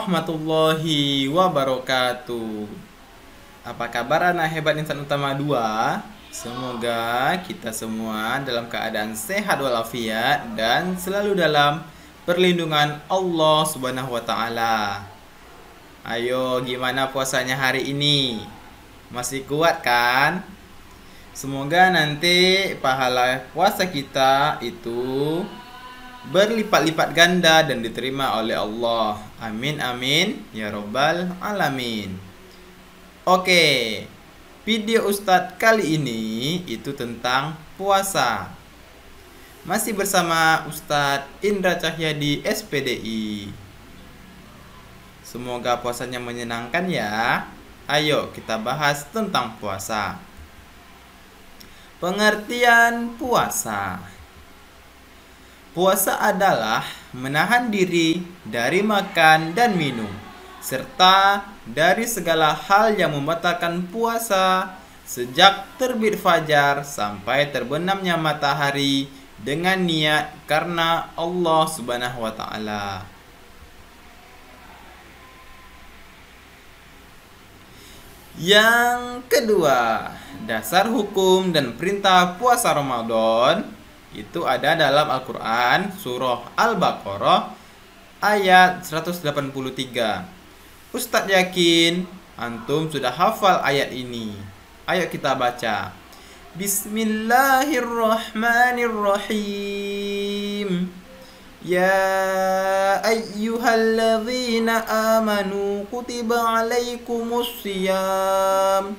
warahmatullahi wabarakatuh. Apa kabar anak hebat insan utama 2? Semoga kita semua dalam keadaan sehat walafiat dan selalu dalam perlindungan Allah Subhanahu wa taala. Ayo, gimana puasanya hari ini? Masih kuat kan? Semoga nanti pahala puasa kita itu berlipat-lipat ganda dan diterima oleh Allah. Amin amin ya robbal alamin. Oke, video Ustadz kali ini itu tentang puasa. Masih bersama Ustadz Indra Cahyadi SPDI. Semoga puasanya menyenangkan ya. Ayo kita bahas tentang puasa. Pengertian puasa. Puasa adalah menahan diri dari makan dan minum, serta dari segala hal yang membatalkan puasa sejak terbit fajar sampai terbenamnya matahari dengan niat karena Allah Subhanahu wa taala. Yang kedua, dasar hukum dan perintah puasa Ramadan itu ada dalam Al-Quran surah Al-Baqarah ayat 183. Ustadz yakin antum sudah hafal ayat ini. Ayo kita baca. Bismillahirrahmanirrahim. Ya ayyuhalladzina amanu kutiba alaikumus siyam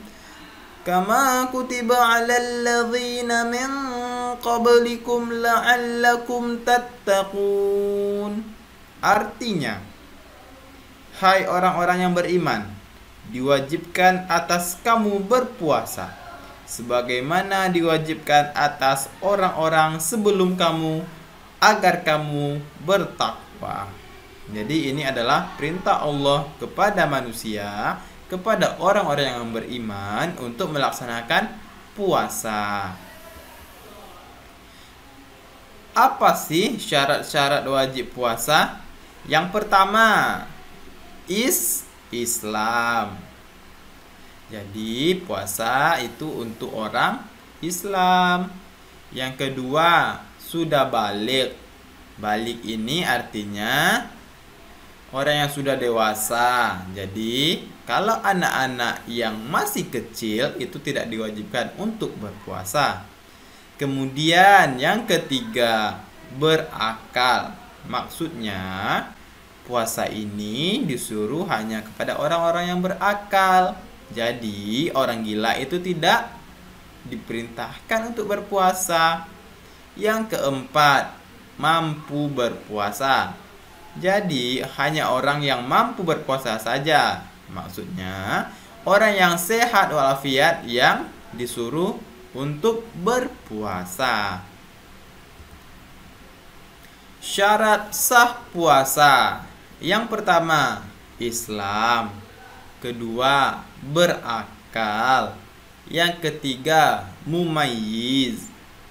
kama kutiba alal ladzina min qablikum la'allakum tattaqun. Artinya, hai orang-orang yang beriman, diwajibkan atas kamu berpuasa sebagaimana diwajibkan atas orang-orang sebelum kamu agar kamu bertakwa. Jadi ini adalah perintah Allah kepada manusia, kepada orang-orang yang beriman untuk melaksanakan puasa. Apa sih syarat-syarat wajib puasa? Yang pertama, Islam. Jadi puasa itu untuk orang Islam. Yang kedua, sudah balik. Balik ini artinya orang yang sudah dewasa. Jadi kalau anak-anak yang masih kecil itu tidak diwajibkan untuk berpuasa. Kemudian yang ketiga, berakal. Maksudnya puasa ini disuruh hanya kepada orang-orang yang berakal. Jadi orang gila itu tidak diperintahkan untuk berpuasa. Yang keempat, mampu berpuasa. Jadi hanya orang yang mampu berpuasa saja. Maksudnya orang yang sehat walafiat yang disuruh untuk berpuasa. Syarat sah puasa. Yang pertama, Islam. Kedua, berakal. Yang ketiga, mumayyiz.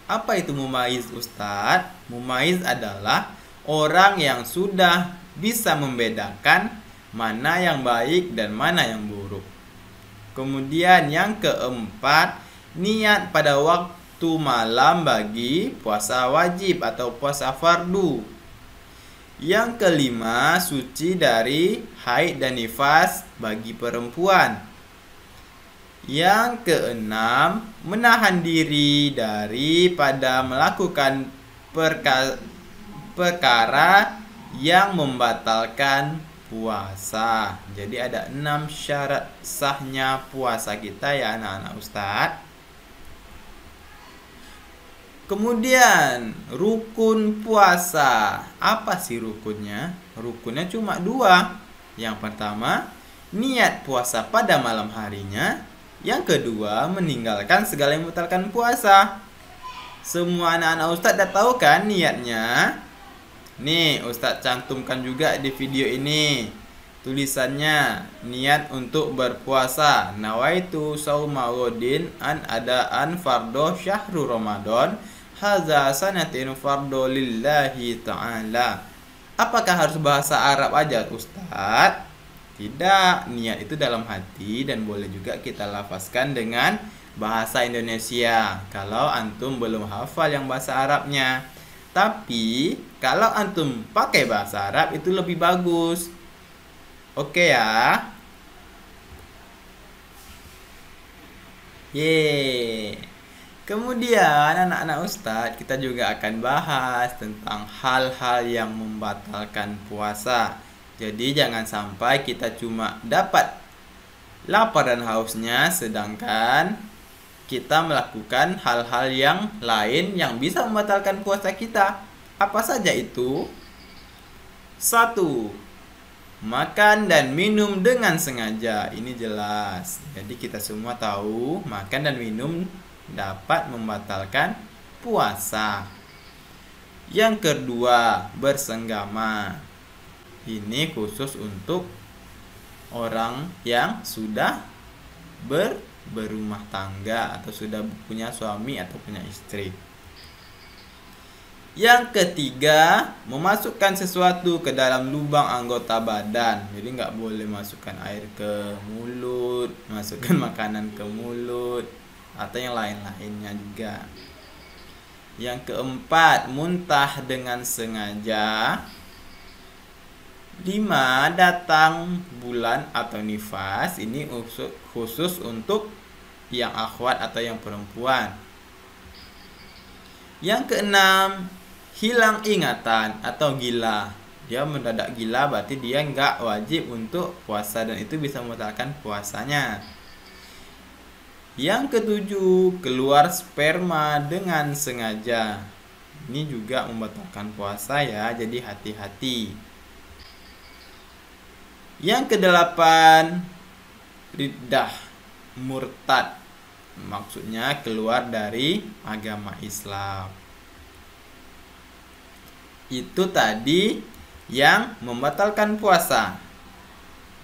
Apa itu mumayyiz, Ustadz? Mumayyiz adalah orang yang sudah bisa membedakan mana yang baik dan mana yang buruk. Kemudian yang keempat, niat pada waktu malam bagi puasa wajib atau puasa fardu. Yang kelima, suci dari haid dan nifas bagi perempuan. Yang keenam, menahan diri daripada melakukan perkara yang membatalkan puasa. Jadi ada 6 syarat sahnya puasa kita ya anak-anak Ustadz. Kemudian rukun puasa. Apa sih rukunnya? Rukunnya cuma 2. Yang pertama, niat puasa pada malam harinya. Yang kedua, meninggalkan segala yang membatalkan puasa. Semua anak-anak Ustadz udah tahu kan niatnya? Nih, Ustadz cantumkan juga di video ini. Tulisannya, niat untuk berpuasa. Nawaitu sauma ghadin an adaan fardhu syahrul Ramadan. Hadza sanatin fardhu lillahi ta'ala. Apakah harus bahasa Arab aja, Ustadz? Tidak, niat itu dalam hati dan boleh juga kita lafazkan dengan bahasa Indonesia kalau antum belum hafal yang bahasa Arabnya. Tapi kalau antum pakai bahasa Arab itu lebih bagus. Oke ya. Yeay. Kemudian anak-anak Ustadz kita juga akan bahas tentang hal-hal yang membatalkan puasa. Jadi jangan sampai kita cuma dapat lapar dan hausnya sedangkan kita melakukan hal-hal yang lain yang bisa membatalkan puasa kita. Apa saja itu? 1. Makan dan minum dengan sengaja. Ini jelas. Jadi kita semua tahu makan dan minum dapat membatalkan puasa. Yang kedua, bersenggama. Ini khusus untuk orang yang sudah berumah tangga atau sudah punya suami atau punya istri. Yang ketiga, memasukkan sesuatu ke dalam lubang anggota badan. Jadi nggak boleh masukkan air ke mulut, masukkan makanan ke mulut, atau yang lain-lainnya juga. Yang keempat, muntah dengan sengaja. 5. Datang bulan atau nifas. Ini khusus untuk yang akhwat atau yang perempuan. Yang keenam, hilang ingatan atau gila. Dia mendadak gila berarti dia nggak wajib untuk puasa dan itu bisa membatalkan puasanya. Yang ketujuh, keluar sperma dengan sengaja. Ini juga membatalkan puasa ya, jadi hati-hati. Yang kedelapan, riddah, murtad. Maksudnya keluar dari agama Islam. Itu tadi yang membatalkan puasa.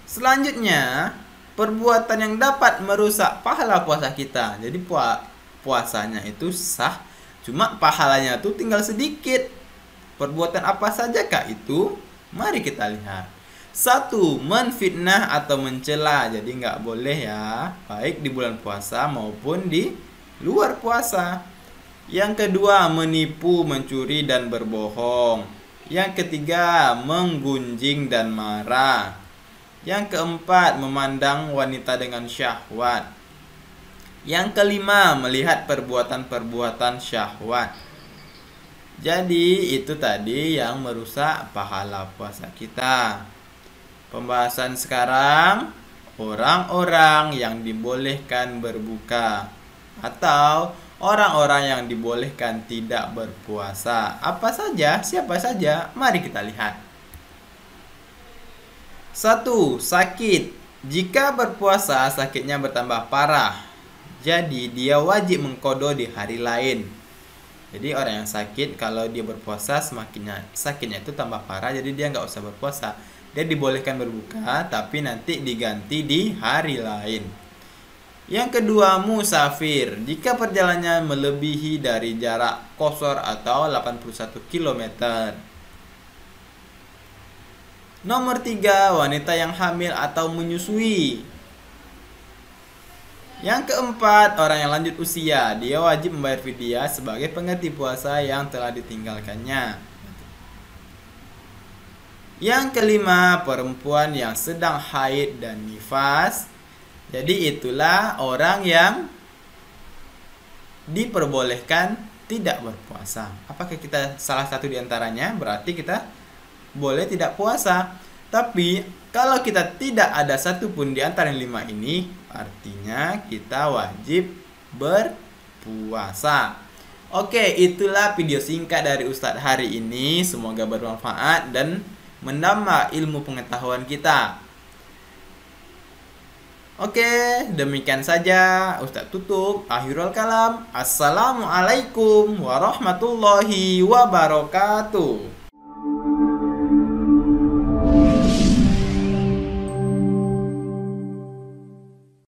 Selanjutnya, perbuatan yang dapat merusak pahala puasa kita. Jadi puasanya itu sah, cuma pahalanya tuh tinggal sedikit. Perbuatan apa sajakah itu? Mari kita lihat. 1. Menfitnah atau mencela. Jadi nggak boleh ya, baik di bulan puasa maupun di luar puasa. Yang kedua, menipu, mencuri, dan berbohong. Yang ketiga, menggunjing dan marah. Yang keempat, memandang wanita dengan syahwat. Yang kelima, melihat perbuatan-perbuatan syahwat. Jadi itu tadi yang merusak pahala puasa kita. Pembahasan sekarang, orang-orang yang dibolehkan berbuka atau orang-orang yang dibolehkan tidak berpuasa. Apa saja? Siapa saja? Mari kita lihat. 1. Sakit. Jika berpuasa, sakitnya bertambah parah. Jadi dia wajib mengqadha di hari lain. Jadi orang yang sakit kalau dia berpuasa semakinnya sakitnya itu tambah parah, jadi dia nggak usah berpuasa. Dia dibolehkan berbuka tapi nanti diganti di hari lain. Yang kedua, musafir. Jika perjalanannya melebihi dari jarak qashar atau 81 km. Nomor 3, wanita yang hamil atau menyusui. Yang keempat, orang yang lanjut usia. Dia wajib membayar fidyah sebagai pengganti puasa yang telah ditinggalkannya. Yang kelima, perempuan yang sedang haid dan nifas. Jadi itulah orang yang diperbolehkan tidak berpuasa. Apakah kita salah satu di antaranya? Berarti kita boleh tidak puasa. Tapi kalau kita tidak ada satupun di antara yang 5 ini, artinya kita wajib berpuasa. Oke, itulah video singkat dari Ustadz hari ini. Semoga bermanfaat dan menambah ilmu pengetahuan kita. Oke, demikian saja Ustadz tutup. Akhirul kalam. Assalamualaikum warahmatullahi wabarakatuh.